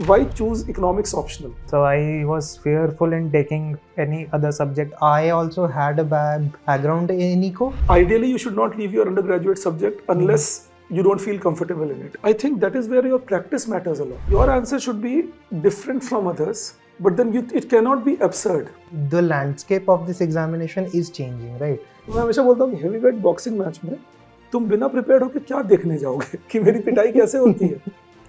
why choose economics optional? So I was fearful in taking any other subject. I also had a background in eco. Ideally, you should not leave your undergraduate subject unless you don't feel comfortable in it. I think that is where your practice matters a lot. Your answer should be different from others, but then it cannot be absurd. The landscape of this examination is changing, right? मैं हमेशा बोलता हूँ heavy weight boxing match में तुम बिना prepared होकर क्या देखने जाओगे कि मेरी पिटाई कैसे होती है.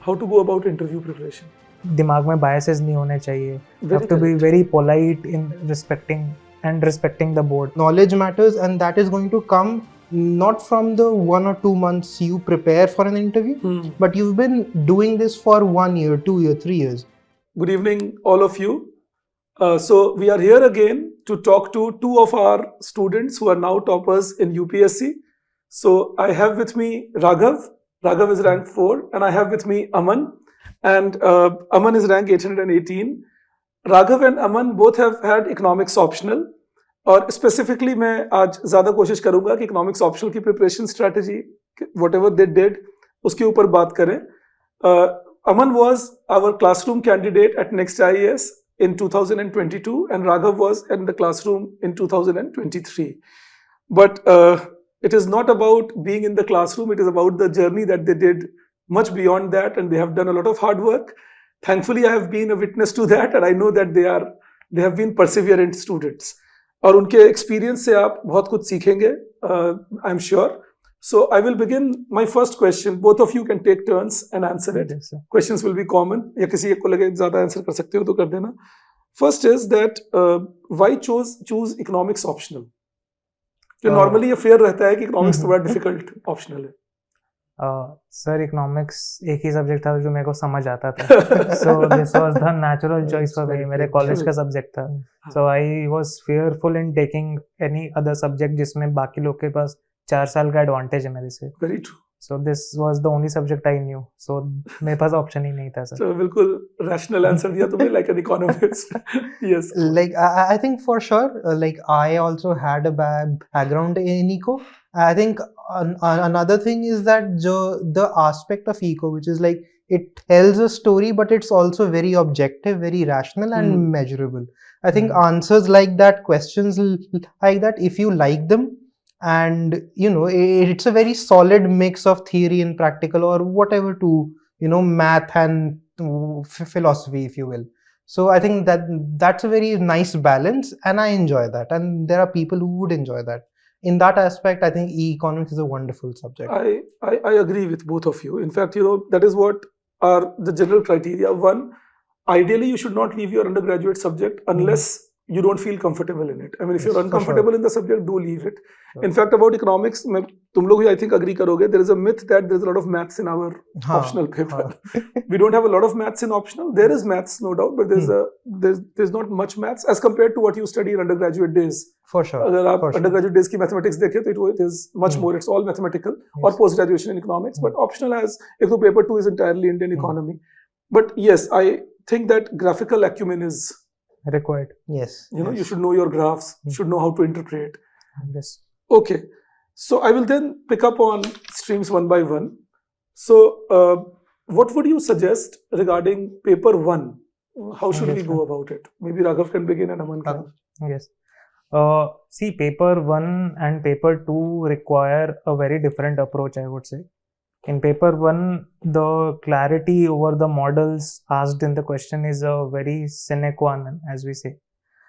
How to go about interview preparation? दिमाग में biases नहीं होने चाहिए. You have to be very polite in respecting the board. Knowledge matters, and that is going to come not from the 1 or 2 months you prepare for an interview, but you've been doing this for 1 year, 2 years, 3 years. Good evening, all of you. So we are here again to talk to two of our students who are now toppers in UPSC. So I have with me Raghav. Raghav is rank 4, and I have with me Aman, and Aman is rank 818. Raghav and Aman both have had economics optional, और specifically मैं आज ज़्यादा कोशिश करूँगा कि economics optional की preparation strategy, whatever they did, उसके ऊपर बात करें. Aman was our classroom candidate at Next IAS in 2022, and Raghav was in the classroom in 2023. But it is not about being in the classroom, it is about the journey that they did much beyond that, and they have done a lot of hard work. Thankfully, I have been a witness to that, and I know that they have been perseverant students. और उनके experience से आप बहुत कुछ सीखेंगे, I'm sure. So I will begin my first question. Both of you can take turns and answer it. Yes, sir. Questions will be common. या किसी एक को लगे ज़्यादा answer कर सकते हो तो कर देना. First is that why choose economics optional? तो नॉर्मली ये फेयर रहता है कि इकोनॉमिक्स थोड़ा डिफिकल्ट ऑप्शनल है. सर इकोनॉमिक्स एक ही सब्जेक्ट था जो मेरे को समझ आता था. So this was the natural choice for me. मेरे कॉलेज का सब्जेक्ट था. So I was fearful in taking any other subject जिसमें बाकी लोग के पास 4 साल का एडवांटेज है मेरे से. Very true. So this was the only subject I knew. So मेरे पास ऑप्शन ही नहीं था सर. So बिल्कुल रैशनल आंसर दिया तुमने like an economist. Yes. Like I think for sure, like I also had a background in eco. I think another thing is that the aspect of eco, which is like it tells a story, but it's also very objective, very rational and measurable. I think answers like that, questions like that, if you like them, and you know it's a very solid mix of theory and practical, or whatever, to math and philosophy, if you will. So I think that's a very nice balance, and I enjoy that, and there are people who would enjoy that. In that aspect, I think economics is a wonderful subject. I agree with both of you. In fact, that is what are the general criteria. One, ideally you should not leave your undergraduate subject unless you don't feel comfortable in it. I mean, if you're uncomfortable in the subject, do leave it. In fact, about economics, तुम लोग भी I think agree करोगे, there is a myth that there's a lot of maths in our optional paper. We don't have a lot of maths in optional. There is maths, no doubt, but there's not much maths as compared to what you study in undergraduate days. For sure. अगर आप undergraduate days की mathematics देखें तो it is much more. It's all mathematical, or post graduation in economics. But optional has, एक तो paper 2 is entirely Indian economy. But yes, I think that graphical acumen is required. Yes. You should know your graphs, you should know how to interpret. Yes. Okay. So I will then pick up on streams one by one. So what would you suggest regarding paper 1? How should we go about it? Maybe Raghav can begin and Aman can. Yes. See, paper 1 and paper 2 require a very different approach, I would say. In paper 1, the clarity over the models asked in the question is a very sine qua non, as we say.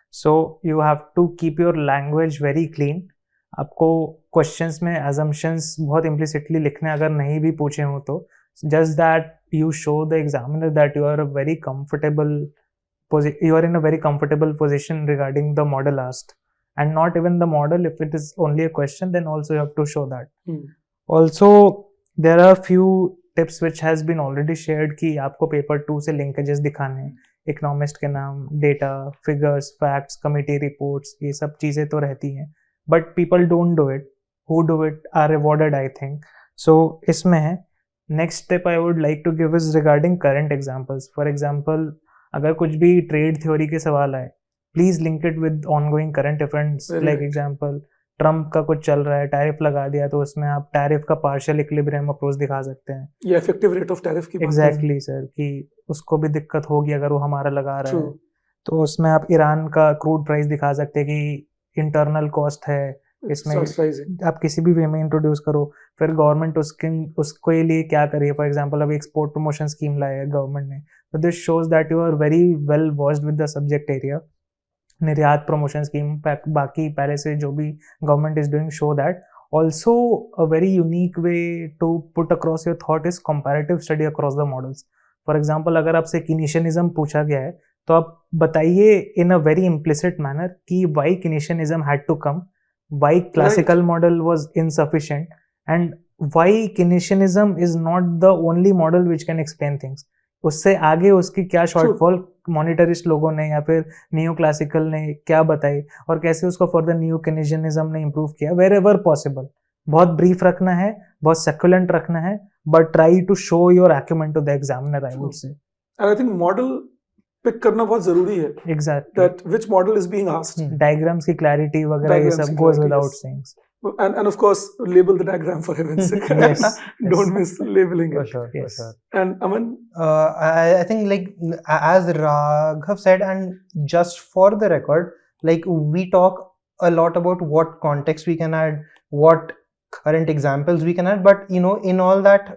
So you have to keep your language very clean. आपको questions में assumptions बहुत implicitly लिखने अगर नहीं भी पूछे हो तो just that you show the examiner that you are in a very comfortable position regarding the model asked, and not even the model. If it is only a question, then also you have to show that. Also, there are few tips which has been already shared कि आपको paper 2 से linkages दिखाने हैं. Economist के नाम, data, figures, facts, committee reports, ये सब चीज़ें तो रहती हैं. But people don't do it. Who do it are rewarded, I think. So इसमें है. Next step I would like to give is regarding current examples. For example, अगर कुछ भी trade theory के सवाल आए, please link it with ongoing current events. Like example, Trump का कुछ चल रहा है, टैरिफ लगा दिया, तो उसमें आप टैरिफ का पार्शियल इक्विलिब्रियम अप्रोच दिखा सकते हैं. ये इफेक्टिव रेट ऑफ टैरिफ की बात है. एग्जैक्टली सर, कि उसको भी दिक्कत होगी अगर वो हमारा लगा रहा है. True. तो उसमें आप ईरान का क्रूड प्राइस दिखा सकते हैं कि इंटरनल कॉस्ट है, इसमें Starts rising. आप किसी भी वे में इंट्रोड्यूस करो, फिर गवर्नमेंट उसके लिए क्या करिए. फॉर एग्जांपल अभी एक्सपोर्ट प्रमोशन स्कीम लाया है गवर्नमेंट ने, तो this shows that you are very well versed with the subject area. निर्यात प्रमोशन स्कीम, बाकी पहले से जो भी government is doing, show that. Also, a very unique way to put across your thought is comparative study across the models. For example, अगर आपसे Keynesianism पूछा गया है, तो आप बताइए in a very implicit manner कि why Keynesianism had to come, why classical model was insufficient, and why Keynesianism is not the only model which can explain things. उससे आगे उसकी क्या शॉर्टफॉल मॉनिटरिस्ट लोगों ने या फिर नियो क्लासिकल ने क्या बताई, और कैसे उसको फर्दर नियो केनेशियनिज्म ने इम्प्रूव किया, वेर एवर पॉसिबल. बहुत ब्रीफ रखना है, बहुत सेक्युलेंट रखना है, but try to show your acumen to the examiner, I would say. And I think model pick करना बहुत जरूरी है. Exactly. That which model is being asked. Diagrams की क्लैरिटी वगैरह ये सब goes without saying. And of course, label the diagram for heaven's sake. Yes. Don't miss labeling For it. sure, for Yes. sure. And Aman, I think like as Raghav said, and just for the record, like we talk a lot about what context we can add, what current examples we can add, but you know, in all that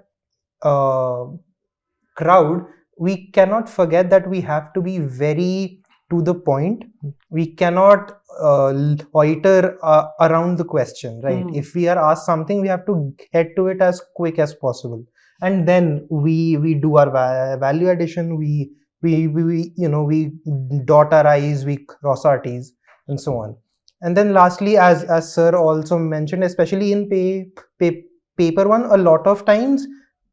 crowd, we cannot forget that we have to be very to the point. We cannot loiter around the question, right? If we are asked something, we have to get to it as quick as possible, and then we do our value addition. We you know, we dot our i's, we cross our t's, and so on. And then lastly, as sir also mentioned, especially in paper one, a lot of times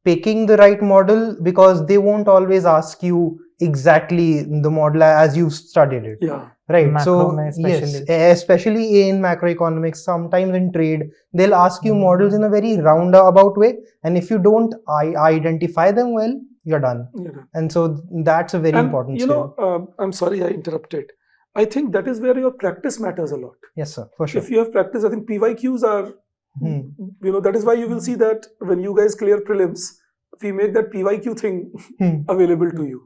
picking the right model, because they won't always ask you exactly the model as you studied it. yeah, Right. Macro So mein especially. yes, especially in macroeconomics, sometimes in trade, they'll ask you models in a very roundabout way, and if you don't identify them well, you're done. yeah. And so that's a very And important you skill. know, I'm sorry I interrupted. I think that is where your practice matters a lot. Yes, sir, for sure. If you have practice, I think PYQs are, you know, that is why you will see that when you guys clear prelims, we make that PYQ thing available to you,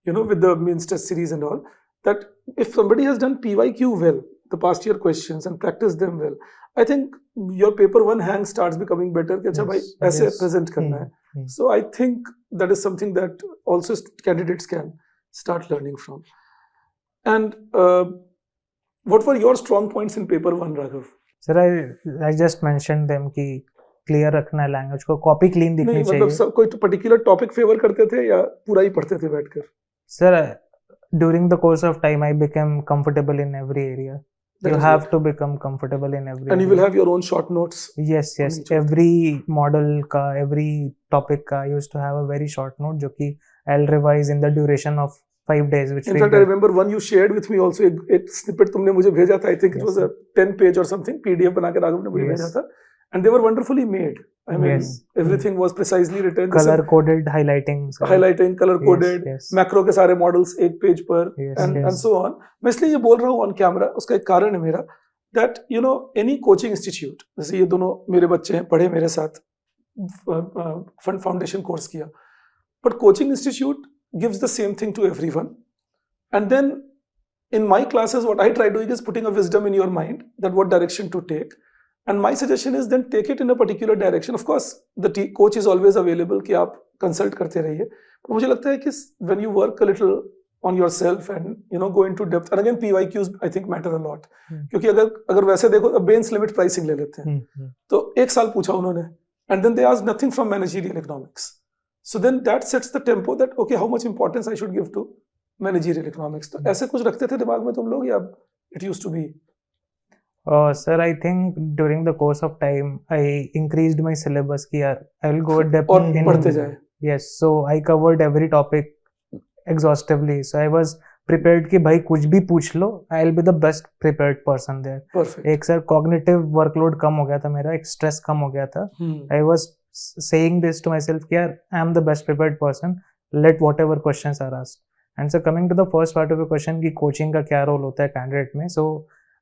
you know, with the means test series and all. That if somebody has done PYQ well, the past year questions, and practiced them well, I think your paper one hang starts becoming better. कि अच्छा भाई ऐसे present करना है. So I think that is something that also candidates can start learning from. And what were your strong points in paper one, Raghav? Sir, I just mentioned them कि clear रखना है language को, copy clean दिखनी नहीं चाहिए. मतलब कोई तो पर्टिकुलर टॉपिक फेवर करते थे या पूरा ही पढ़ते थे बैठकर? Sir, during the course of time, I became comfortable in every area. That You is have good. to become comfortable in every And you area. will have your own short notes. Yes, yes. each of them. Every model का, every topic का, I used to have a very short note जो कि I'll revise in the duration of 5 days. Which In we fact, I did. remember one you shared with me also. एक snippet तुमने मुझे भेजा था. I think it Yes, was a 10-page or something. PDF बना के राघव ने मुझे Yes. भेजा था. And they were wonderfully made. I mean, Yes. everything was precisely written. Color coded highlighting. sir. highlighting, color coded, yes. Macro के सारे models एक page पर, Yes, and yes. so on. मैं इसलिए ये बोल रहा हूँ ऑन कैमरा, उसका एक कारण है मेरा, that you know any coaching institute, जैसे ये दोनों मेरे बच्चे हैं, पढ़े मेरे साथ, फंड फाउंडेशन कोर्स किया, but coaching institute gives the same thing to everyone, and then in my classes what I try doing is putting a wisdom in your mind that what direction to take, and my suggestion is then take it in a particular direction. Of course the coach is always available कि आप consult करते रहिए, पर मुझे लगता है कि when you work a little on yourself and you know go into depth, and again PYQs I think matter a lot, क्योंकि अगर वैसे देखो Baines limit pricing ले लेते हैं, तो एक साल पूछा उन्होंने, and then they asked nothing from managerial economics, so then that sets the tempo that okay how much importance I should give to managerial economics. तो ऐसे कुछ रखते थे दिमाग में तुम लोग या it used to be? Sir, I think during the course of time I increased my syllabus कि यार I will go depth और in. पढ़ते जाए. Yes, so I covered every topic exhaustively. So I was prepared कि भाई कुछ भी पूछ लो, I'll be the best prepared person there. Perfect. एक सर cognitive workload कम हो गया था मेरा, एक stress कम हो गया था. I was saying this to myself कि यार I am the best prepared person. Let whatever questions are asked. And so coming to the first part of your question कि coaching का क्या role होता है candidate में, so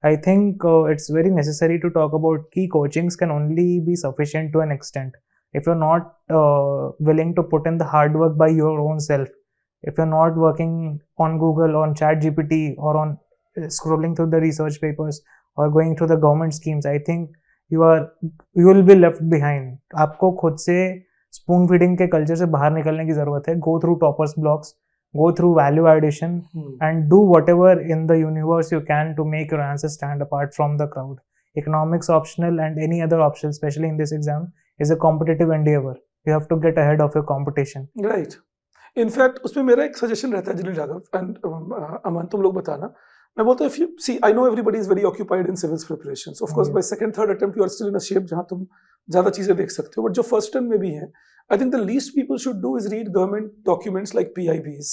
I think it's very necessary to talk about key coachings can only be sufficient to an extent. If you're not willing to put in the hard work by your own self, if you're not working on Google, on ChatGPT, or on scrolling through the research papers or going through the government schemes, I think you will be left behind. आपको खुद से spoon feeding के culture से बाहर निकलने की जरूरत है. Go through toppers blocks, go through value addition, and do whatever in the universe you can to make your answer stand apart from the crowd. Economics optional and any other option, especially in this exam, is a competitive endeavor. You have to get ahead of your competition. Right. In fact, उसमें मेरा एक suggestion रहता है जिन्हें Raghav and अमन तुम लोग बताना. मैं बोलता हूँ if you see, I know everybody is very occupied in civils preparations. Of course, by second, third attempt you are still in a shape जहाँ तुम ज़्यादा चीजें देख सकते हो. But जो first term में भी हैं, I think the least people should do is read government documents like PIBs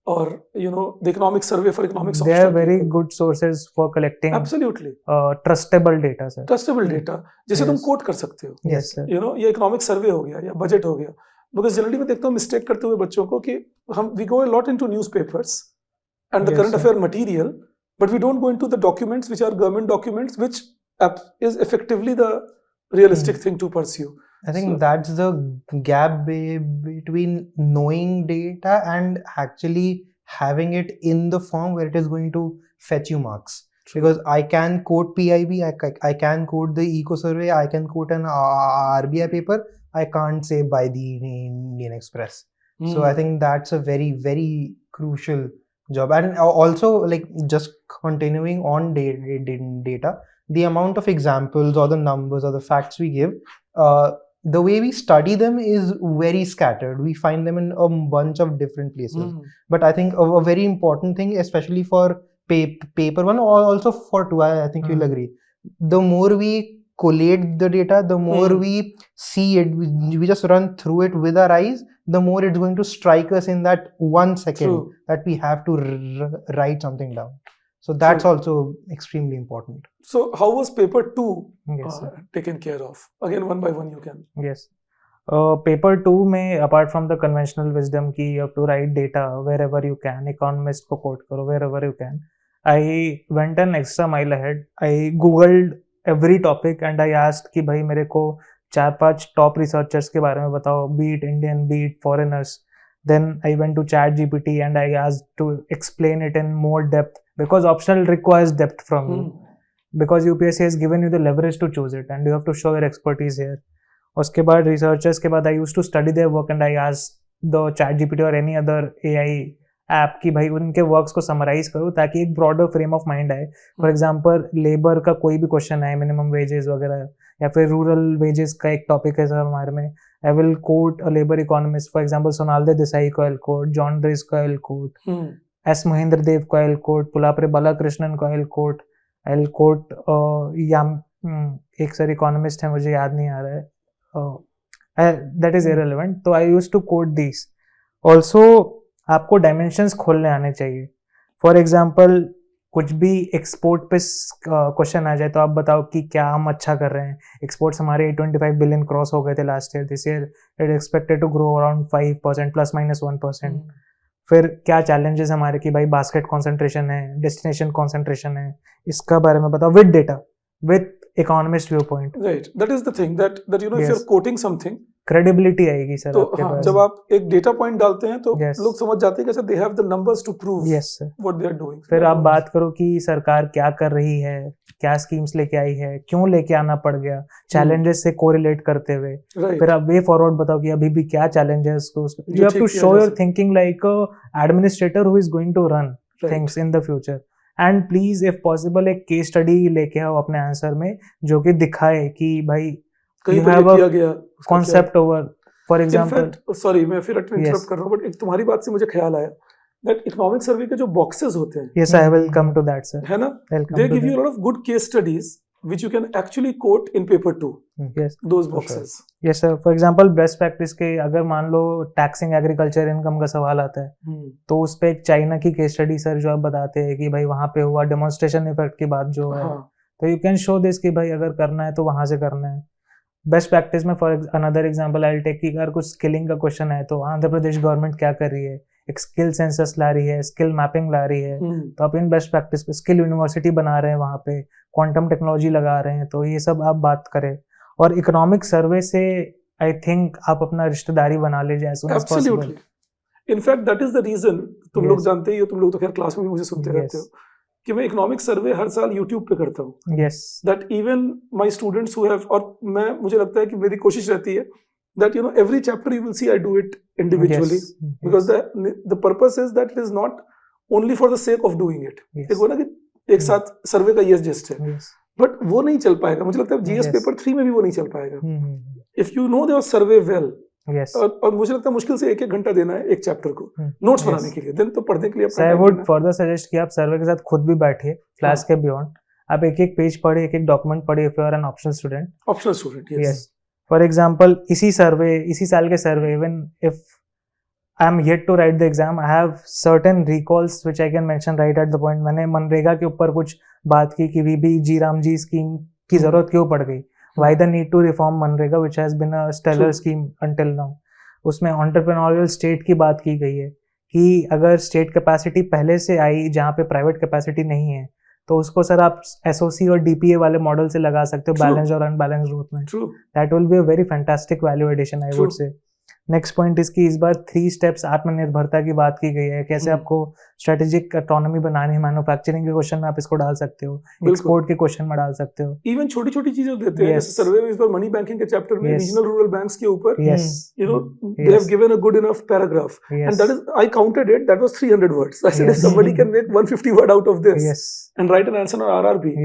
or the economic survey for economics. They are very good sources for collecting absolutely trustable data, sir. Trustable data जिसे तुम coat कर सकते हो. Yes, sir. ये economic survey हो गया या budget हो गया. Because generally मैं देखता हूँ mistake करते हुए बच्चों को कि we go a lot into newspapers and the current affair material, but we don't go into the documents which are government documents, which is effectively the realistic thing to pursue. I think that's the gap between knowing data and actually having it in the form where it is going to fetch you marks. Because I can quote PIB, I can quote the eco survey, I can quote an RBI paper, I can't say by the Indian Express. So I think that's a very, very crucial job. And also, like, just continuing on data, the amount of examples or the numbers or the facts we give, the way we study them is very scattered. We find them in a bunch of different places. But I think a very important thing, especially for paper one or also for two, I think you'll agree. The more we collate the data, the more we see it, we just run through it with our eyes, the more it's going to strike us in that 1 second that we have to write something down. So that's also extremely important. So how was paper 2 taken care of? Again, one by one you can. Yes. Paper 2 में apart from the conventional wisdom कि you have to write data wherever you can, economist को quote करो wherever you can, I went an extra mile ahead. I googled every topic and I asked कि भाई मेरे को 4-5 top researchers के बारे में बताओ, be it Indian, be it foreigners. Then I went to ChatGPT and I asked to explain it in more depth, because optional requires depth from you. Because UPSC has given you the leverage to choose it and you have to show your expertise here. उसके बाद researchers के बाद I used to study their work and I asked the ChatGPT or any other AI app कि भाई उनके works को summarize करो ताकि एक broader frame of mind आए. For example, labor का कोई भी question आए, minimum wages वगैरह, या फिर rural wages का एक topic है सर हमारे में, I will quote a labor economist, for example, Sonalde Desai को I'll quote, John Dries को I'll quote, S. Mahendra Dev को I'll quote, Pulapre Balakrishnan को I'll quote, एक सर economist है मुझे याद नहीं आ रहा है, that is irrelevant. तो I used to quote these. Also, आपको dimensions खोलने आने चाहिए. For example, कुछ भी एक्सपोर्ट पे क्वेश्चन आ जाए तो आप बताओ कि क्या हम अच्छा कर रहे हैं. एक्सपोर्ट्स हमारे 825 बिलियन क्रॉस हो गए थे last year. This year it expected to grow around 5% ±1%. फिर क्या चैलेंजेस हमारे कि भाई बास्केट कॉन्सेंट्रेशन है, डेस्टिनेशन कॉन्सेंट्रेशन है, इसका बारे में बताओ with data, with economist view point. Right, that is the thing that if you're quoting something, credibility आएगी सर. तो हाँ, जब आप एक डेटा पॉइंट डालते हैं तो लोग समझ जाते हैं कि they have the numbers to prove what they are doing. फिर आप बात करो कि सरकार क्या कर रही है, क्या स्कीम्स लेके आई है, क्यों लेके आना पड़ गया, चैलेंजेस से कोरिलेट करते हुए. फिर आप वे फॉरवर्ड बताओ कि अभी भी क्या चैलेंजेस को you have to show your thinking like a administrator who is going to run things in the future. And please if possible एक केस स्टडी लेके आओ अपने आंसर में जो कि दिखाए कि भाई कहीं पे किया गया concept over. For example, sorry मैं फिर इंटरप्ट कर रहा हूं, बट एक तुम्हारी बात से मुझे ख्याल आया दैट इकोनॉमिक सर्वे के जो बॉक्सेस होते हैं, yes I will come to that sir, है ना, they give you a lot of good case studies which you can actually quote in paper 2. Yes, those boxes. Yes sir. For example, best practice के अगर मान लो taxing agriculture income का सवाल आता है तो उस पे एक चाइना की केस स्टडी सर जो आप बताते हैं कि भाई वहाँ पे हुआ डेमोन्स्ट्रेशन इफेक्ट की बात जो है, तो यू कैन शो दिस कि भाई अगर करना है तो वहाँ से करना है. बेस्ट प्रैक्टिस में for another example I will take कि अगर कुछ स्किलिंग का क्वेश्चन है तो आंध्र प्रदेश गवर्नमेंट क्या कर रही है, एक स्किल सेंसस ला रही है, स्किल मैपिंग ला रही है, तो आप इन बेस्ट प्रैक्टिस पे स्किल यूनिवर्सिटी बना रहे हैं, वहाँ पे क्वांटम टेक्नोलॉजी लगा रहे हैं, तो ये सब आप बात करें। और इकोनॉमिक सर्वे से आई थिंक आप अपना रिश्तेदारी बना लीजिए as soon as possible. Absolutely, in fact that is the reason, तुम लोग Yes. जानते ही हो, तुम लोग तो खैर क्लास में भी मुझे सुनते रहते Yes. हो कि मैं इकोनॉमिक सर्वे हर साल यूट्यूब पे करता हूँ। Yes. That even my students who have, और मैं मुझे लगता है कि मेरी कोशिश रहती है that every chapter you will see I do it individually, Yes. because the purpose is that it is not only for the sake of doing it. Yes. एक वो ना कि एक साथ सर्वे का yes just है, Yes. बट वो नहीं चल पाएगा, मुझे लगता है जीएस Yes. पेपर 3 में भी वो नहीं चल पाएगा। If you know your survey well, Yes. और मुझे लगता है मुश्किल से 1-1 घंटा देना है एक चैप्टर को नोट्स Yes. बनाने के लिए, देन तो पढ़ने के लिए So I would further suggest कि आप सर्वे के साथ खुद भी बैठिए, क्लास के बियॉन्ड आप एक एक पेज पढ़िए, एक एक डॉक्यूमेंट पढ़िए if you are an optional student. Optional student. Yes. For example, इसी साल के सर्वे, even if I am yet to write the exam, I have certain recalls which I can mention right at the point. मैंने मनरेगा के ऊपर कुछ बात की कि VB राम जी स्कीम की जरूरत क्यों पड़ गई, why the need to reform MNREGA which has been a stellar scheme until now. उसमें entrepreneurial state की बात की गई है कि अगर स्टेट कैपेसिटी पहले से आई जहाँ पे प्राइवेट कैपेसिटी नहीं है, तो उसको सर आप एसओसी और डीपीए वाले मॉडल से लगा सकते हो बैलेंस और अनबैलेंस ग्रोथ में। That will be a very fantastic value addition I would say. Next point इसकी इस बार 3 स्टेप्स आत्मनिर्भरता की बात की गई है, कैसे आपको स्ट्रेटेजिक ऑटोनॉमी बनानी है, मैन्युफैक्चरिंग के क्वेश्चन में आप इसको डाल सकते हो, एक्सपोर्ट के क्वेश्चन में डाल सकते हो, इवन छोटी छोटी चीजें देते हैं। जैसे सर्वे में इस बार मनी बैंकिंग के चैप्टर में रीजनल रूरल बैंक्स के ऊपर they have given a good enough paragraph, and that is, I counted it, that was 300 words. I said if somebody can make 150 word out of this and write an answer on RRB,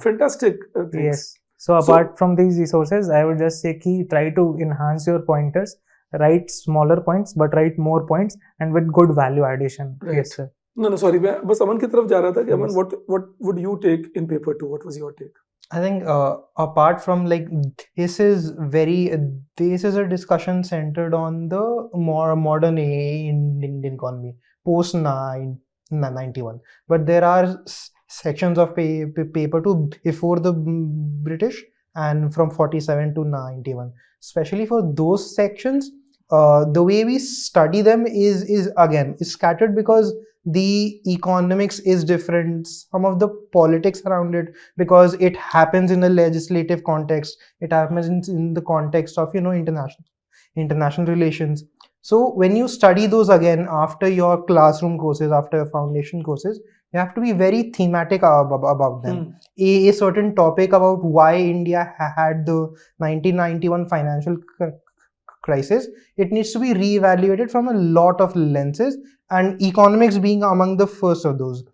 fantastic things. Yes. So apart from these resources, I would just say कि try to enhance your pointers, write smaller points but write more points and with good value addition. Right. Yes sir. No, sorry, मैं बस अमन की तरफ जा रहा था कि अमन, what would you take in paper 2? What was your take? I think apart from like this is a discussion centered on the more modern Indian economy post 91, but there are sections of paper 2 before the British and from 47 to 91. Especially for those sections, the way we study them is again scattered because the economics is different, some of the politics around it, because it happens in a legislative context, it happens in the context of international relations. So when you study those again after your classroom courses, after your foundation courses, you have to be very thematic about them. A certain topic about why India had the 1991 financial crisis, it needs to be reevaluated from a lot of lenses, and economics being among the first of those.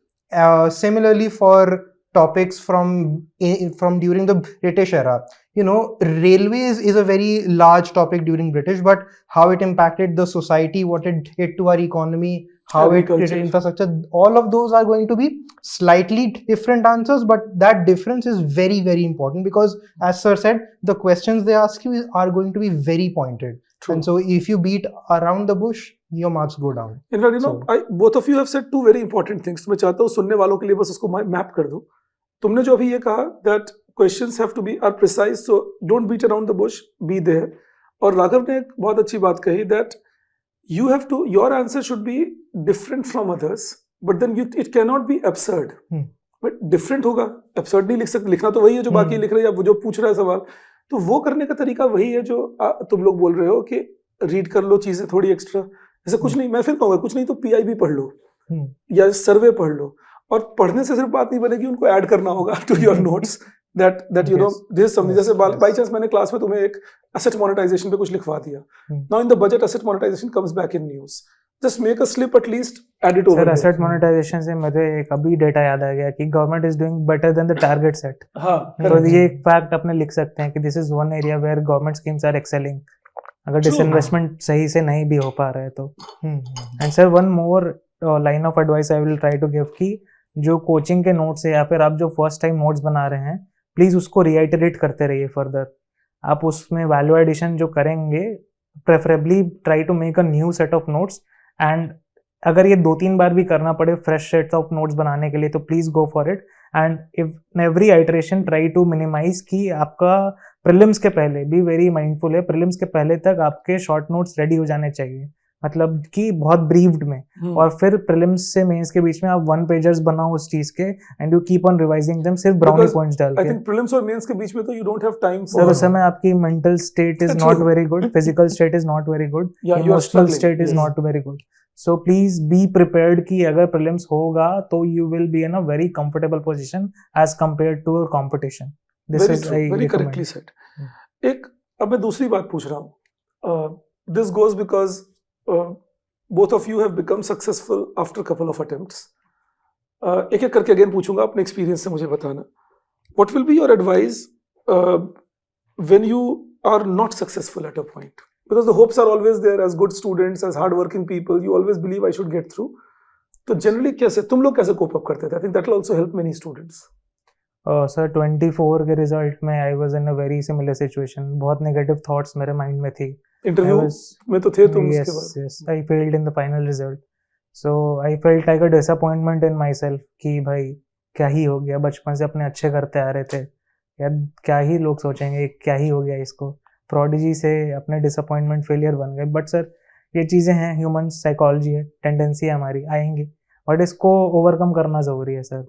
Similarly, for topics from during the British era, railways is a very large topic during British, but how it impacted the society, what it did to our economy, how it created infrastructure, all of those are going to be slightly different answers, but that difference is very, very important because, as sir said, the questions they ask you are going to be very pointed. True. And so if you beat around the bush, your marks go down. In fact, both of you have said 2 very important things. मैं चाहता हूँ सुनने वालों के लिए बस उसको map कर दूँ। तुमने जो अभी ये कहा that questions have to be are precise, so don't beat around the bush, be there. और राघव ने एक बहुत अच्छी बात कही that your answer should be different from others, but then it cannot be absurd. But different होगा, absurd नहीं लिख सकते, लिखना तो वही है जो बाकी लिख रहे हैं, जो पूछ रहा है सवाल, तो वो करने का तरीका वही है जो तुम लोग बोल रहे हो कि रीड कर लो चीजें थोड़ी एक्स्ट्रा, ऐसा कुछ नहीं। मैं फिर कहूँगा कुछ नहीं तो पीआईबी पढ़ लो या सर्वे पढ़ लो, और पढ़ने से सिर्फ बात नहीं बनेगी, उनको ऐड करना होगा to your notes that this is something. जैसे बाई चांस मैंने क्लास में तुम्हें एक asset monetization पे कुछ लिखवा दिया, now in the budget asset monetization comes back in news, just make a slip, at least add it over. Sir, asset monetization से मुझे एक अभी डेटा याद आ गया कि government is doing better than the target set. तो ये एक फैक्ट अपने लिख सकते हैं कि this is one area where government schemes are excelling, अगर डिसइन्वेस्टमेंट सही से नहीं भी हो पा रहा है तो। And sir one more line of advice I will try to give कि जो कोचिंग के नोट्स है या फिर आप जो फर्स्ट टाइम नोट्स बना रहे हैं, प्लीज उसको रिआइटरेट करते रहिए फर्दर। आप उसमें वैल्यू एडिशन जो करेंगे, preferably try to make a new set of notes, and अगर ये 2-3 बार भी करना पड़े फ्रेश सेट्स ऑफ नोट्स बनाने के लिए तो please go for it. And if every iteration try to minimise कि आपका प्रीलिम्स के पहले, बी वेरी माइंडफुल है, प्रीलिम्स के पहले तक आपके शॉर्ट नोट्स रेडी हो जाने चाहिए। मतलब कि बहुत ब्रीफ्ड में, और फिर प्रीलिम्स से मेंस के बीच में आप 1 पेजर्स बनाओ उस चीज के and you keep on revising them सिर्फ ब्राउनी Because पॉइंट्स डाल I के। think prelims और mains के बीच में तो you don't have time sir for उस समय आपकी mental state is not True. Very good, physical state is not very good, Yeah, you are emotional struggling. State is Yes. Not very good. So please be prepared कि अगर प्रीलिम्स होगा तो you will be in a very comfortable position as compare to your competition. This Very is true, I very correctly said. एक अब मैं दूसरी बात पूछ रहा हूँ. This goes because both of you have become successful after a couple of attempts. एक एक करके अगेन पूछूंगा, अपने एक्सपीरियंस से मुझे बताना. What will be your advice when you are not successful at a point? Because the hopes are always there as good students, as hard-working people. You always believe I should get through. तो generally कैसे तुम लोग कैसे cope up करते थे? I think that will also help many students. Sir 24 के result में I was in a very similar situation. बहुत नेगेटिव थॉट्स मेरे माइंड में थी। इंटरव्यू में तो थे तुम उसके बाद। Yes, I failed in the final result, so I felt like a disappointment in my self कि भाई क्या ही हो गया, बचपन से अपने अच्छे करते आ रहे थे यार, क्या ही लोग सोचेंगे, क्या ही हो गया इसको। प्रोडिजी से अपने डिसअपॉइंटमेंट फेलियर बन गए। बट सर ये चीज़ें हैं, ह्यूमन साइकोलॉजी है, टेंडेंसी है हमारी, आएंगी, बट इसको ओवरकम करना ज़रूरी है सर।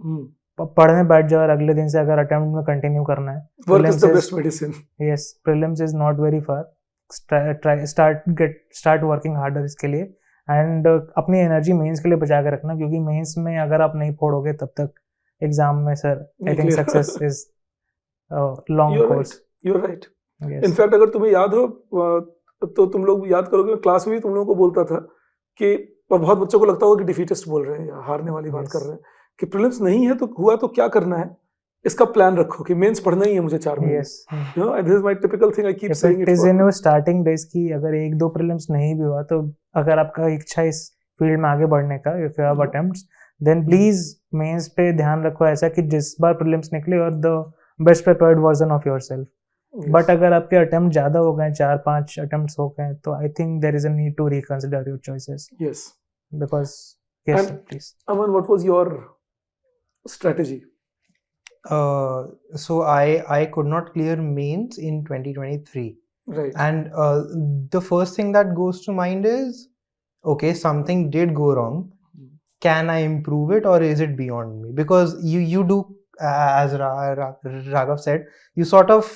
पढ़ने बैठ जाओ और अगले दिन से अगर अटेम्प्ट में कंटिन्यू करना है। Work is the best medicine. Yes, prelims is not very far, start working harder इसके लिए, एंड अपनी एनर्जी मेंस के लिए बचा के रखना, क्योंकि मेंस में अगर आप नहीं फोड़ोगे तब तक एग्जाम में sir I think success is long course. You are right. In fact अगर तुम्हें याद हो तो तुम लोग याद करोगे, क्लास में भी तुम लोगों को बोलता था कि, और बहुत बच्चों को लगता होगा कि डिफीटिस्ट बोल रहे हैं या हारने वाली बात कर रहे हैं, कि प्रीलिम्स नहीं है तो हुआ तो क्या करना है, इसका प्लान रखो कि मेंस पढ़ना ही है मुझे 4 महीने। You know, this is my typical thing, I keep saying it. Is in your starting days की अगर 1-2 प्रीलिम्स नहीं भी हुआ, तो अगर आपका इच्छा इस फील्ड में आगे बढ़ने का, if you have attempts, then please mains पे ध्यान रखो, ऐसा कि जिस बार प्रीलिम्स निकले और the best prepared version of yourself. But अगर आपके अटेम्प्ट ज्यादा हो गए, 4-5 अटेम्प्ट्स हो गए, तो I think there is a need to reconsider your choices. Yes, because yes please. Aman, what was your strategy? So I could not clear mains in 2023. Right. And the first thing that goes to mind is, okay, something did go wrong. Can I improve it, or is it beyond me? Because you do, as Raghav said, you sort of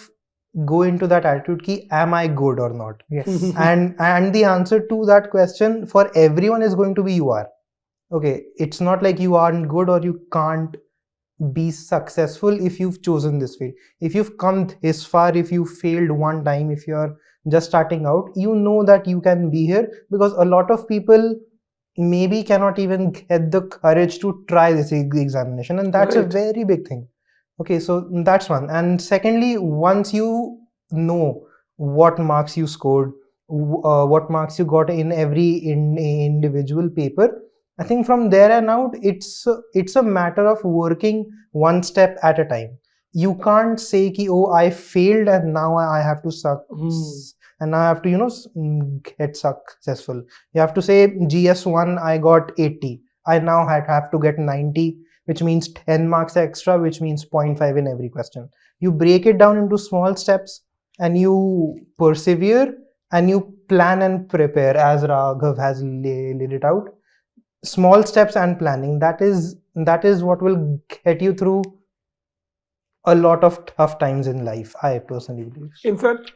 go into that attitude ki, am I good or not? Yes. And the answer to that question for everyone is going to be you are. Okay, it's not like you aren't good or you can't be successful if you've chosen this field. If you've come this far, if you failed one time, if you're just starting out, you know that you can be here, because a lot of people maybe cannot even get the courage to try this examination, and that's Right. a very big thing. Okay, so that's one. And secondly, once you know what marks you scored, what marks you got in every individual paper, I think from there and out, it's a matter of working one step at a time. You can't say ki, oh, I failed and now I have to suck and now I have to get successful. You have to say GS1 I got 80, I now have to get 90, which means 10 marks extra, which means 0.5 in every question. You break it down into small steps and you persevere and you plan and prepare, as Raghav has laid it out. Small steps and planning, that is what will get you through a lot of tough times in life, I personally believe. In fact,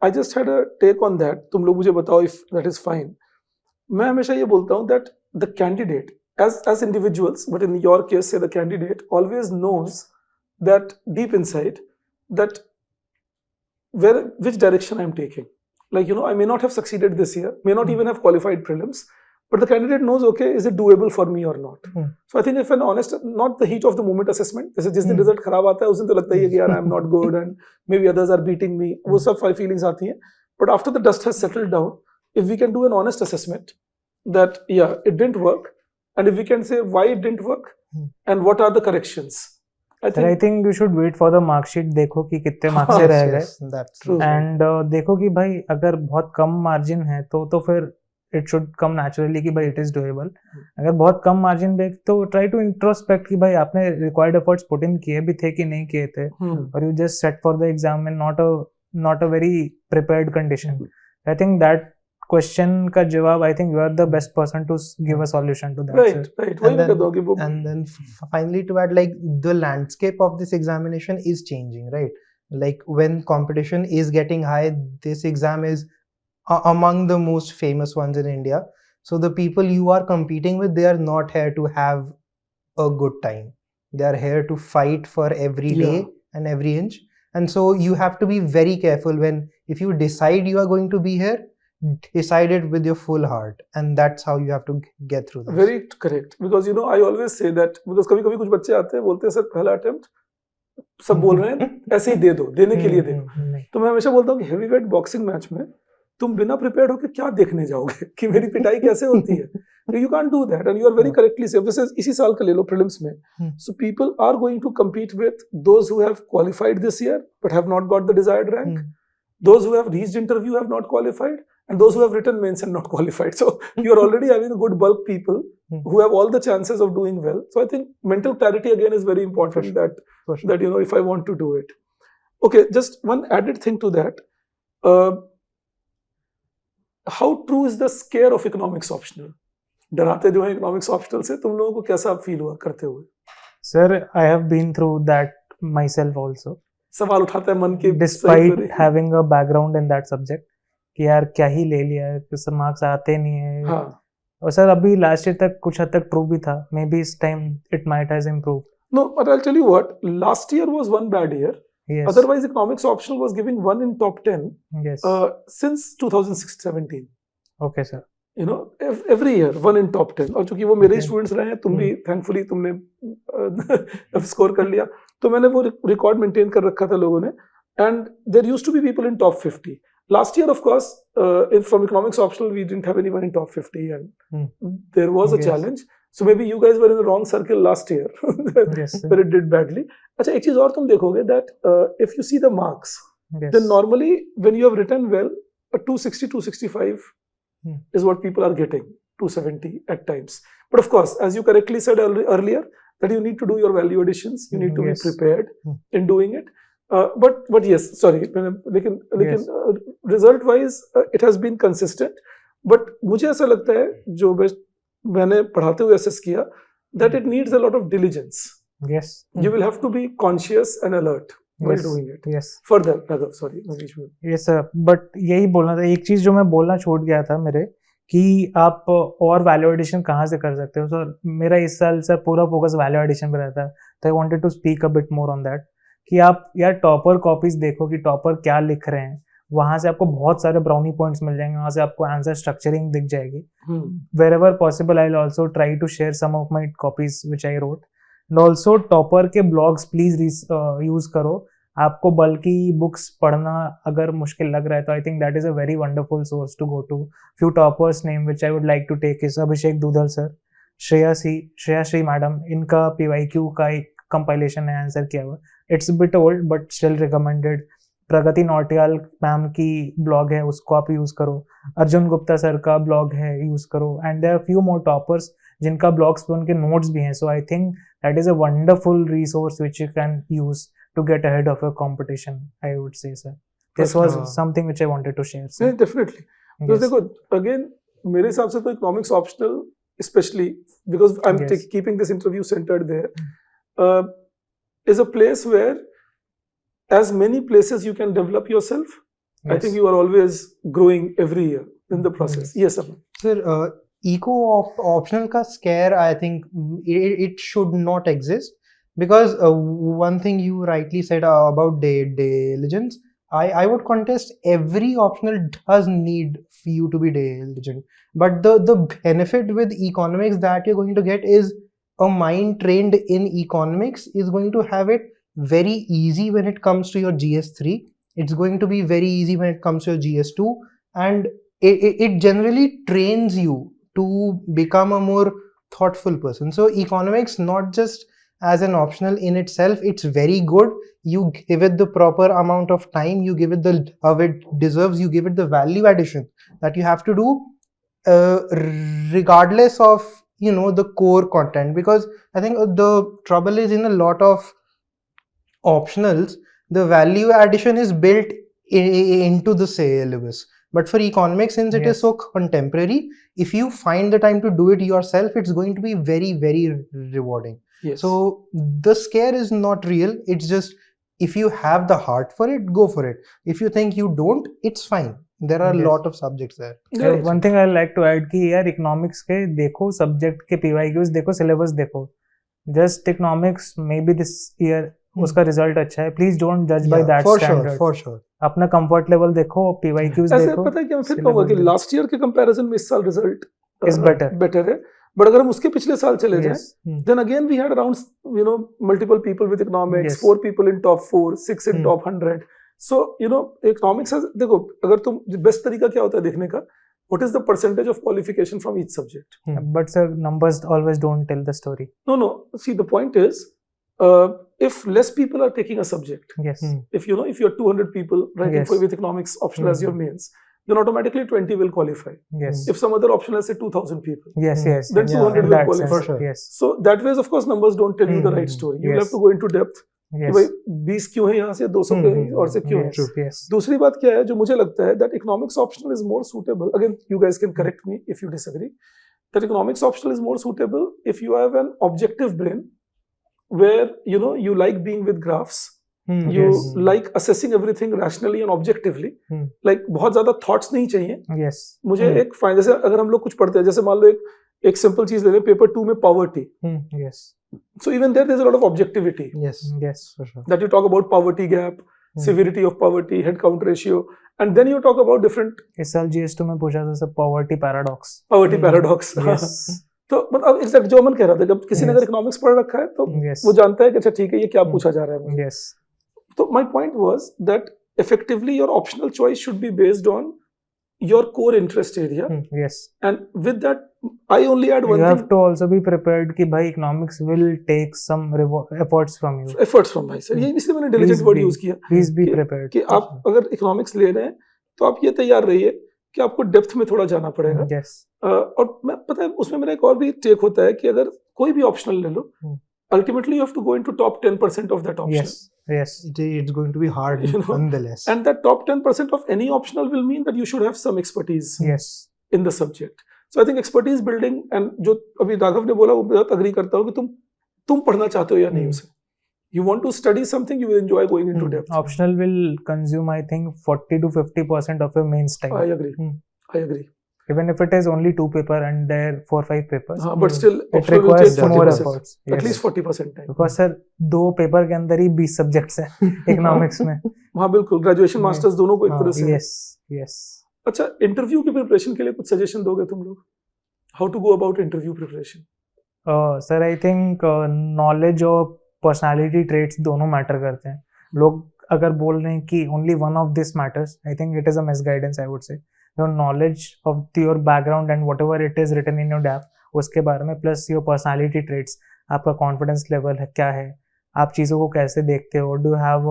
I just had a take on that. तुम लोग मुझे बताओ if that is fine. मैं हमेशा ये बोलता हूँ that the candidate, as individuals, but in your case, say the candidate always knows that deep inside that which direction I'm taking. Like, I may not have succeeded this year, may not even have qualified prelims, but the candidate knows, okay, is it doable for me or not? So I think if an honest, not the heat of the moment assessment, जैसे जिस दिन result खराब आता है उस दिन तो लगता ही है कि यार I am not good and maybe others are beating me, वो सब feelings आती हैं. But after the dust has settled down, if we can do an honest assessment that yeah, it didn't work, and if we can say why it didn't work and what are the corrections, I think you should wait for the mark sheet. देखो कि कितने marks से रह गए, that's true. And देखो कि भाई अगर बहुत कम मार्जिन है तो फिर it should come naturally कि भाई it is doable. अगर बहुत कम मार्जिन पे तो try to introspect कि भाई आपने required efforts put in किए भी थे कि नहीं किए थे, और you just set for the exam in not a very prepared condition. I think that question का जवाब I think you are the best person to give a solution to that. Right. वही मैं कहता हूँ कि वो And then finally to add, like, the landscape of this examination is changing, right? Like, when competition is getting high, this exam is among the most famous ones in India. So the people you are competing with, they are not here to have a good time. They are here to fight for every day and every inch. And so you have to be very careful when, if you decide you are going to be here, decide it with your full heart, and that's how you have to get through this. Very correct, because I always say that, because कभी कभी कुछ बच्चे आते हैं बोलते हैं sir पहला attempt सब बोल रहे हैं ऐसे ही दे दो, देने के लिए दे दो. तो मैं हमेशा बोलता हूँ कि हेवी वेट बॉक्सिंग मैच में तुम बिना प्रिपेयर्ड होकर क्या देखने जाओगे कि मेरी पिटाई कैसे होती है. You can't do that, and you are very correctly said. जैसे इसी साल का ले लो प्रीलिम्स में, so people are going to compete with those who have qualified this year but have not got the desired rank, those who have reached interview have not qualified, and those who have written mains and not qualified. So you are already having a good bulk people who have all the chances of doing well. So I think mental clarity again is very important. That if I want to do it. Okay, just one added thing to that. How true is the scare of economics optional? डराते जो है economics optional से, तुम लोगों को कैसा feel हुआ करते हुए? Sir I have been through that myself also. सवाल उठाते हैं मन के, despite having a background in that subject, कि यार क्या ही ले लिया है, कुछ मार्क्स आते नहीं है. हाँ. और सर अभी लास्ट ईयर तक कुछ हद तक ट्रू भी था, मे बी इस time it might has improved. No, but I'll tell you what, last year was one bad year. Yes. Otherwise economics optional was giving 1 in top 10 yes. Since 2017. Okay sir. Every year 1 in top 10. और चूंकि वो मेरे students रहे हैं, तुम भी thankfully तुमने score कर लिया, तो मैंने वो रिकॉर्ड मेंटेन कर रखा था लोगों ने. And there used to be people in top 50. Last year, of course, from economics optional, we didn't have anyone in top 50, and there was a challenge. So maybe you guys were in the wrong circle last year, where it did badly. अच्छा, एक चीज और तुम देखोगे that if you see the marks, then normally when you have written well, a 260, 265 is what people are getting, 270 at times. But of course, as you correctly said earlier, that you need to do your value additions, you need to be prepared in doing it. But yes, sorry, लेकिन result wise it has been consistent. But मुझे ऐसा लगता है जो मैंने पढ़ाते हुए assess किया, that it needs a lot of diligence. Yes. You will have to be conscious and alert while doing it. Yes. Further, Raghav, sorry. Yes sir. But यही बोलना था, एक चीज जो मैं बोलना छूट गया था मेरे, कि आप और वैल्यू एडिशन कहाँ से कर सकते हो. सर मेरा इस साल से पूरा फोकस वैल्यू एडिशन पे रहता है, तो I wanted to speak a bit more on that, कि आप यार टॉपर कॉपीज देखो कि टॉपर क्या लिख रहे हैं, वहां से आपको बहुत सारे ब्राउनी पॉइंट्स मिल जाएंगे, वहां से आपको आंसर स्ट्रक्चरिंग दिख जाएगी. Wherever possible I will also try to share some of my copies which I wrote. And also topper के ब्लॉग्स प्लीज यूज करो. आपको बल्कि बुक्स पढ़ना अगर मुश्किल लग रहा है, तो I think that is a very wonderful source to go to. Few toppers name which I would like to take is Abhishek Dudhal sir, Shreya Shri madam, इनका PYQ का एक कंपाइलेशन है आंसर किया हुआ. It's bit old but still recommended. Pragati Nautiyal ma'am की blog है, उसको आप यूज करो. अर्जुन गुप्ता सर का ब्लॉग है, यूज करो. And there are few more toppers जिनका ब्लॉग्स पे उनके नोट्स भी हैं. So I think that is a wonderful resource which you can use to get ahead of a competition, I would say, sir. This was something which I wanted to share, sir. Yeah, definitely. Because देखो, again, मेरे हिसाब से तो economics optional, especially because I'm keeping this interview centered there, is a place where as many places you can develop yourself. I think you are always growing every year in the process. Yes, Aman. Sir, eco optional ka scare, I think it should not exist. Because one thing you rightly said about diligence, I would contest every optional does need for you to be diligent. But the benefit with economics that you're going to get is a mind trained in economics is going to have it very easy when it comes to your GS3. It's going to be very easy when it comes to your GS2. And it generally trains you to become a more thoughtful person. So economics, not just as an optional in itself, it's very good. You give it the proper amount of time, you give it the love it deserves, you give it the value addition that you have to do, regardless of the core content. Because I think the trouble is in a lot of optionals, the value addition is built into the syllabus. But for economics, since it is so contemporary, if you find the time to do it yourself, it's going to be very, very rewarding. Yes. So the scare is not real. It's just, if you have the heart for it, go for it. If you think you don't, it's fine. There are a lot of subjects there. Right. One thing I like to add कि यार economics के देखो subject के PYQs देखो syllabus देखो. Just economics maybe this year उसका result अच्छा है. Please don't judge by that standard. For sure. अपना comfort level देखो, PYQs ऐसे देखो. पता है क्या, मैं फिर कहूँगा कि लास्ट ईयर के कंपैरिजन में इस साल रिजल्ट is better है. बट अगर हम उसके पिछले साल चले जाएं, Yes. then again we had around multiple people with economics, Yes. 4 people in top 4, 6 in top 100. So economics has, देखो अगर तुम बेस्ट तरीका क्या होता है देखने का, what is the percentage of qualification from each subject? But sir, numbers always don't tell the story. No, see, the point is, if less people are taking a subject, Yes. if if you're 200 people writing Yes. for with economics optional as your mains, then automatically 20 will qualify. Yes. If some other option has say 2000 people, Yes. then 200 will That qualify. sense, For sure. Yes. So that way, of course, numbers don't tell you the right story. You will have to go into depth. कि Yes. भाई 20 क्यों है यहाँ से, 200 के और से क्यों है. Yes. Yes. दूसरी बात क्या है जो मुझे लगता है, that economics optional is more suitable. Again, you guys can correct me if you disagree. That economics optional is more suitable if you have an objective brain, where you like being with graphs. You Yes. like assessing everything rationally and objectively. Like बहुत ज्यादा thoughts नहीं चाहिए. Yes. मुझे एक find, जैसे अगर हम लोग कुछ पढ़ते हैं, जैसे मान लो एक सिंपल चीज ले लें, पेपर 2 में poverty. Yes. So even there's a lot of objectivity. Yes. Yes. For sure. That you talk about poverty gap, severity of poverty, head count ratio, and then you talk about different इस साल GS2 में पूछा था सब poverty paradox. poverty paradox. Yes. तो मतलब exact जो अमन कह रहा था, जब किसी ने अगर इकोनॉमिक्स पढ़ रखा है तो Yes. वो जानता है कि अच्छा ठीक है ये क्या पूछा जा रहा है मुझे. Yes. तो my point was that effectively your optional choice should be based on your core interest area, Yes. and with that I only add one You have thing, to also be prepared कि भाई economics will take some efforts from you. efforts from my side. ये इसलिए मैंने diligent Please word be- use किया Please be कि- prepared. कि आप अगर इकोनॉमिक्स ले रहे हैं तो आप ये तैयार रहिए कि आपको डेप्थ में थोड़ा जाना पड़ेगा. Yes. और मैं पता है उसमें मेरा एक और भी टेक होता है कि अगर कोई भी ऑप्शनल ले लो, ultimately you have to go into top 10% of that option. Yes. Yes. It's going to be hard nonetheless. And that top 10% of any optional will mean that you should have some expertise Yes. in the subject. So I think expertise building, and जो अभी राघव ने बोला वो बहुत agree करता हूँ कि तुम पढ़ना चाहते हो या नहीं उसे. You want to study something, you will enjoy going into depth. Optional will consume, I think, 40 to 50% of your mains time. I agree. I agree. Even if it is only 2 paper and there 4-5 papers, But still, it optional will requires take more 40%. efforts. At Yes. least 40% time. Because sir, 2 paper के अंदर ही 20 subjects हैं economics में. हाँ बिल्कुल, graduation masters दोनों को एक तरह से. Yes. Yes. अच्छा, इंटरव्यू की प्रिपरेशन के लिए कुछ सजेशन दोगे तुम लोग? How to go about interview preparation? Sir I think knowledge और पर्सनालिटी ट्रेट्स दोनों मैटर करते हैं. लोग अगर बोल रहे हैं कि only one of this matters, I think it is a miss guidance. I would say your knowledge of your background and whatever it is written in your DAF, उसके बारे में, प्लस योर पर्सनालिटी ट्रेट्स, आपका confidence level है क्या है, आप चीज़ों को कैसे देखते हो, डू हैव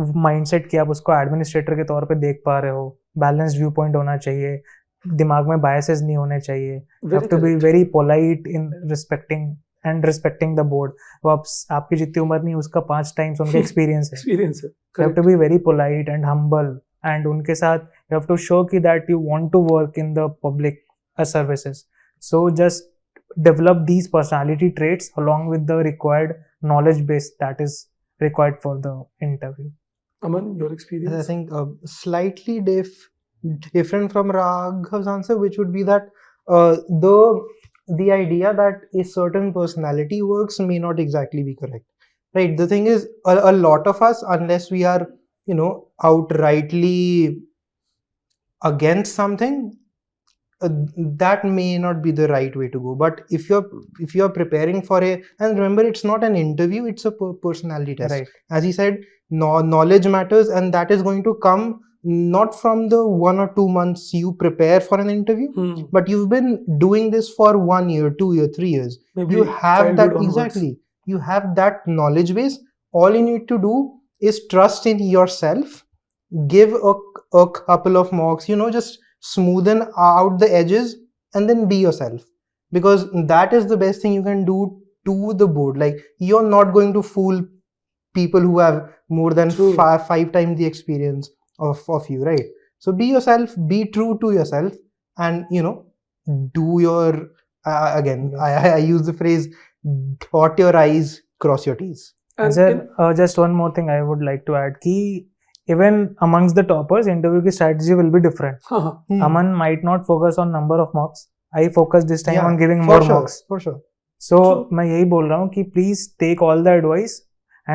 अ माइंडसेट कि आप उसको एडमिनिस्ट्रेटर के तौर पे देख पा रहे हो, बैलेंस्ड व्यू पॉइंट होना चाहिए, दिमाग में बायसेस नहीं होने चाहिए, have to be very polite in respecting the board. तो आपकी जितनी उम्र नहीं उसका 5 टाइम्स उनका एक्सपीरियंस है. Experience है. You have to be very polite and humble, and उनके साथ you have to show कि that you want to work in the public services. So just develop these personality traits along with the required knowledge base that is required for the interview. Aman, your I experience? think slightly different from Raghav's answer, which would be that the idea that a certain personality works may not exactly be correct, right? The thing is, a lot of us, unless we are, outrightly against something, that may not be the right way to go. But if you're preparing for and remember, it's not an interview, it's a personality test. Right. As he said, knowledge matters, and that is going to come not from the 1 or 2 months you prepare for an interview, but you've been doing this for 1 year, 2 years, 3 years. Maybe You have that childhood onwards. exactly. You have that knowledge base. All you need to do is trust in yourself. Give a couple of mocks. Just smoothen out the edges and then be yourself. Because that is the best thing you can do to the board. Like, you're not going to fool people who have more than 5 times the experience of you, right? So be yourself, be true to yourself, and do your again. Yes. I use the phrase dot your I's, cross your T's. And And sir, just one more thing I would like to add. Ki even amongst the toppers, interview ki strategy will be different. Aman might not focus on number of marks. I focus this time on giving more marks. For sure. So True. मैं यही बोल रहा हूँ कि please take all the advice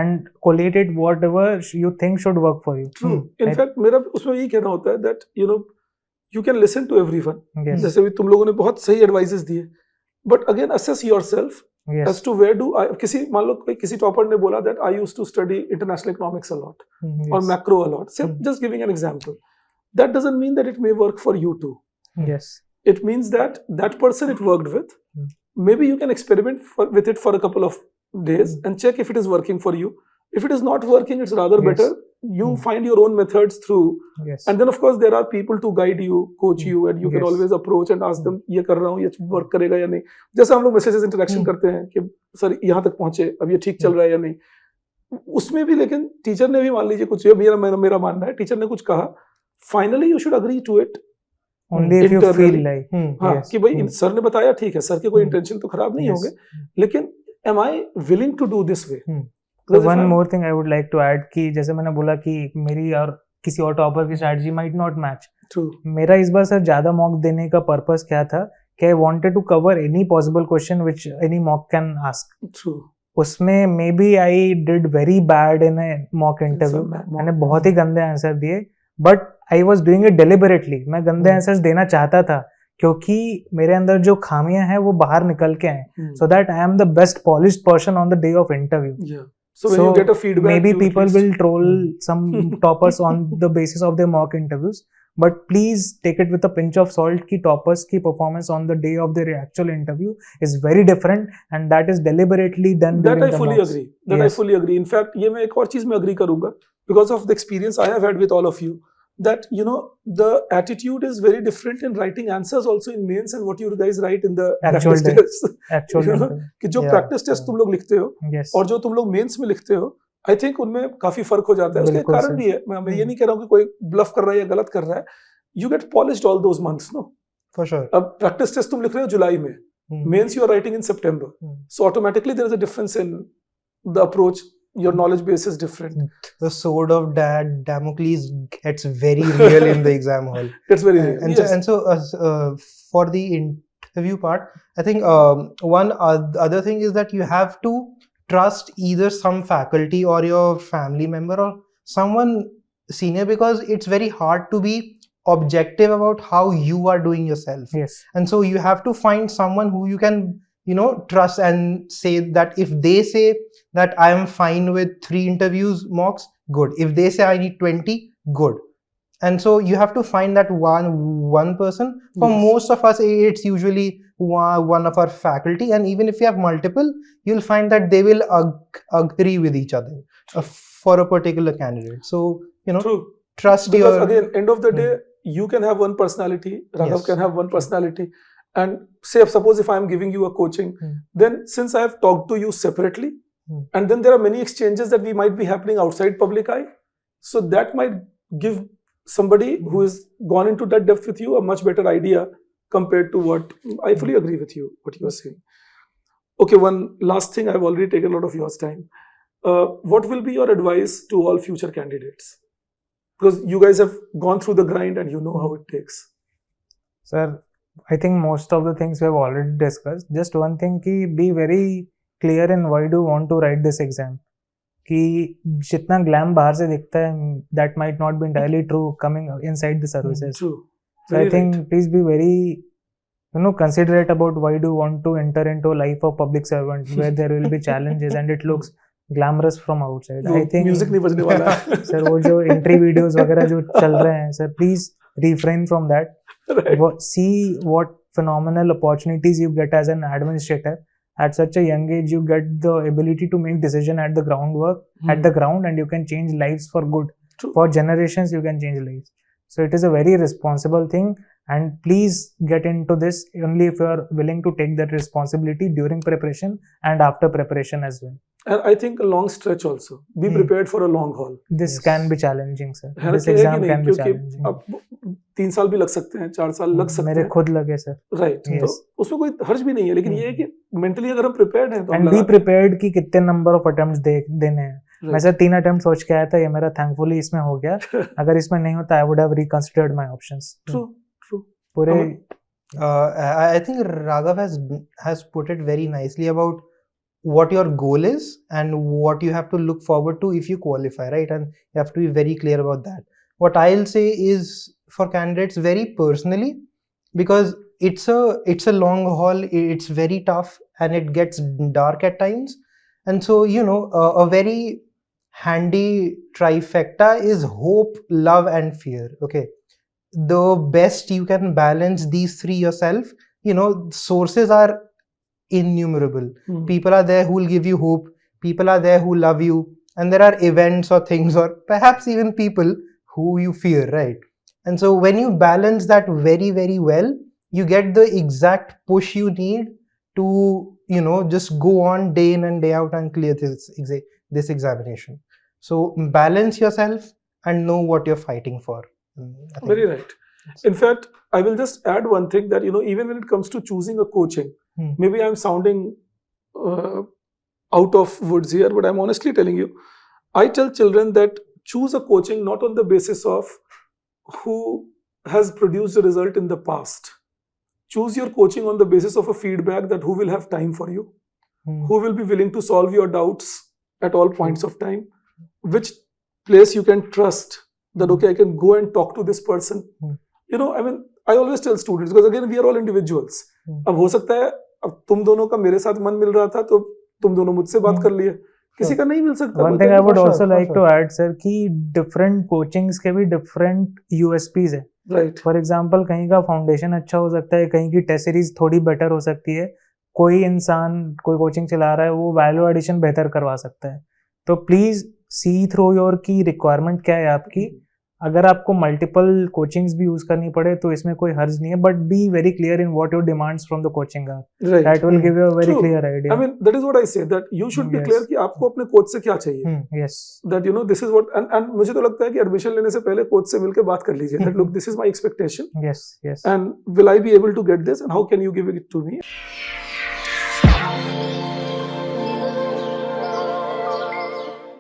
and collate it whatever you think should work for you. True. In fact, मेरा उसमें यही कहना होता है that you can listen to everyone. Yes. जैसे भी तुम लोगों ने बहुत सही advices दिए, but again assess yourself Yes. as to where do I मान लो किसी टॉपर ने बोला that I used to study international economics a lot or Yes. macro a lot. Just giving an example. That doesn't mean that it may work for you too. Yes. It means that that person it worked with, maybe you can experiment with it for a couple of days and check if it is working for you. If it is not working, it's rather Yes. better you find your own methods through. Yes. And then of course there are people to guide you, coach you, and you can Yes. always approach and ask them ये कर रहा हूँ, ये work करेगा या नहीं. जैसे हम लोग मैसेजेस इंटरेक्शन करते हैं कि सर यहाँ तक पहुंचे, अब ये ठीक चल रहा है या नहीं. उसमें भी लेकिन टीचर ने भी मान लीजिए कुछ मेरा मानना है, टीचर ने कुछ कहा, finally you should agree to it. Only if you Internally. feel like. हाँ Yes. कि भाई सर ने बताया ठीक है, सर के कोई इंटेंशन तो खराब नहीं Yes. होंगे, लेकिन am I willing to do this way? So one more thing I would like to add कि जैसे मैंने बोला कि मेरी और किसी और टॉपर की strategy might not match. True. मेरा इस बार सर ज़्यादा मॉक देने का पर्पस क्या था कि I wanted to cover any possible question which any mock can ask. True. उसमें maybe I did very bad in a mock interview. मैंने बहुत ही गंदे आंसर दिए, but I was doing it deliberately. मैं गंदे आंसर्स देना चाहता था क्योंकि मेरे अंदर जो खामियां हैं वो बाहर निकल के आए, so that I am the best polished person on the day of interview. Yeah. So when you get a feedback, maybe you at people least- will troll some toppers on the basis of their mock interviews, but please take it with a pinch of salt कि toppers की performance on the day of their actual interview is very different, and that is deliberately done That during I the fully mocks. agree. That I Yes. fully agree. In fact, ये मैं एक और चीज में agree करूंगा because of the experience I have had with all of you. That the attitude is very different in writing answers also in mains and what you guys write in the Actual practice test. tests. Actual You know, interview. कि जो practice test तुम लोग लिखते हो Yes. और जो तुम लोग मेंस में लिखते हो, आई थिंक उनमें काफी फर्क हो जाता है. उसके बिल्कुल कारण सर. भी है, मैं ये नहीं कह रहा हूँ कि कोई ब्लफ कर रहा है या गलत कर रहा है. You get polished all those months, no. For sure. अब प्रैक्टिस टेस्ट तुम लिख रहे हो जुलाई में, mains you are writing in September, so automatically there is a difference in the approach. Your knowledge base is different. The sword of Damocles gets very real in the exam hall. It's very real. And Yes. so for the interview part, I think one other thing is that you have to trust either some faculty or your family member or someone senior, because it's very hard to be objective about how you are doing yourself. Yes. And so you have to find someone who you can trust and say that if they say that I am fine with 3 interviews mocks, good. If they say I need 20, good. And so you have to find that one person. For Yes. most of us, it's usually one of our faculty, and even if you have multiple, you'll find that they will agree with each other for a particular candidate. So True. trust Because your again, end of the day, you can have one personality, Raghav Yes. can have one personality, and suppose if I am giving you a coaching, then since I have talked to you separately, and then there are many exchanges that we might be happening outside public eye, so that might give somebody who has gone into that depth with you a much better idea compared to what I fully agree with you what you are saying. Okay, one last thing, I've already taken a lot of your time. What will be your advice to all future candidates? Because you guys have gone through the grind and you know how it takes. Sir, I think most of the things we have already discussed. Just one thing कि be very clear in why do you want to write this exam. कि जितना glam बाहर से दिखता है, that might not be entirely true coming inside the services. True. So I think please be very considerate about why do you want to enter into a life of public servant where there will be challenges and it looks glamorous from outside. I think music नहीं बजने वाला है. sir वो जो entry videos वगैरह जो चल रहे हैं, sir please refrain from that. Right. See what phenomenal opportunities you get as an administrator. At such a young age, you get the ability to make decision at the groundwork, at the ground, and you can change lives for good. True. For generations, you can change lives. So it is a very responsible thing, and please get into this only if you are willing to take that responsibility during preparation and after preparation as well. And I think a long stretch also. Be prepared for a long haul. This Yes. can be challenging, sir. है This कि exam नहीं, can be क्योंकि challenging. अब 3 साल भी लग सकते हैं, 4 साल लग सकते मेरे हैं, खुद लगे सर. राइट. Yes. तो उसमें कोई हर्ज भी नहीं है, लेकिन ये है कि मेंटली अगर हम प्रिपेयर्ड हैं तो हम एंड बी लगा प्रिपेयर्ड कि कितने नंबर ऑफ अटेम्प्ट्स देने हैं. Right. मैं सर 3 अटेम्प्ट सोच के आया था, ये मेरा थैंकफुली इसमें हो गया. अगर इसमें नहीं होता I would have reconsidered my options. True, true. पूरे I think Raghav has put it very nicely about what your goal is and what you have to look forward to if you qualify, right? And you have to be very clear about that. What I'll say is for candidates very personally, because it's a long haul, it's very tough and it gets dark at times, and so a very handy trifecta is hope, love and fear. Okay, the best you can balance these three yourself. Sources are innumerable. People are there who will give you hope, people are there who love you, and there are events or things or perhaps even people who you fear, right? And so when you balance that very very well, you get the exact push you need to just go on day in and day out and clear this examination. So balance yourself and know what you're fighting for. I think. Very right. In fact, I will just add one thing that even when it comes to choosing a coaching, maybe I'm sounding out of woods here, but I'm honestly telling you, I tell children that choose a coaching not on the basis of who has produced a result in the past. Choose your coaching on the basis of a feedback that who will have time for you, who will be willing to solve your doubts at all points of time, which place you can trust that, okay, I can go and talk to this person. I always tell students, because again, we are all individuals. अब हो सकता है अब तुम दोनों का मेरे साथ मन मिल रहा था तो तुम दोनों मुझसे बात कर लिए, किसी का नहीं मिल सकता. One thing I would also like to add, sir, कि different coachings के भी different USPs है. Right. For example, कहीं का फाउंडेशन अच्छा हो सकता है, कहीं की टेस्ट सीरीज थोड़ी बेटर हो सकती है. कोई इंसान कोई कोचिंग चला रहा है, वो वैल्यू एडिशन बेहतर करवा सकता है. तो प्लीज सी थ्रू योर की रिक्वायरमेंट क्या है आपकी. अगर आपको मल्टीपल कोचिंग्स भी यूज करनी पड़े तो इसमें कोई हर्ज नहीं है, but be very clear in what your demands from the coaching are. That will give you a very clear idea. I mean, that is what I say, that you should be clear कि आपको अपने coach से क्या चाहिए. Yes. That this is what, and मुझे तो लगता है कि एडमिशन लेने से पहले कोच से मिलकर बात कर लीजिए. That look, this is my expectation. Yes. And will I be able to get this, and how can you give it to me?